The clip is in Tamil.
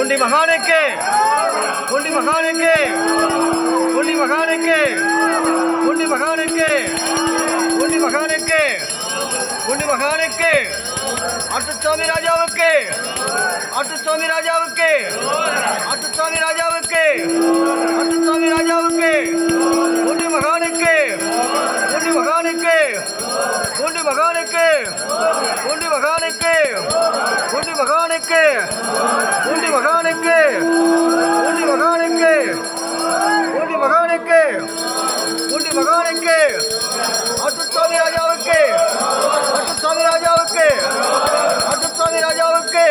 உண்டி மகானுக்கு உண்டி மகானுக்கு உண்டி மகானுக்கு உண்டி மகானுக்கு உண்டி மகானுக்கு உண்டி மகானுக்கு ஆட்டுச்சாமி ராஜாவுக்கு ஆட்டுச்சாமி ராஜாவுக்கு ஆட்டுச்சாமி ராஜாவுக்கு ஆட்டுச்சாமி ராஜாவுக்கு உண்டி மகானுக்கு உண்டி மகானுக்கு உண்டி மகானுக்கு உண்டி மகானுக்கு உண்டி மகானுக்கு உண்டி மகானுக்கு உண்டி மகானுக்கு உண்டி மகானுக்கு உண்டி மகானுக்கு ஆட்டுச்சாமி ராஜாவுக்கு ஆட்டுச்சாமி ராஜாவுக்கு ஆட்டுச்சாமி ராஜாவுக்கு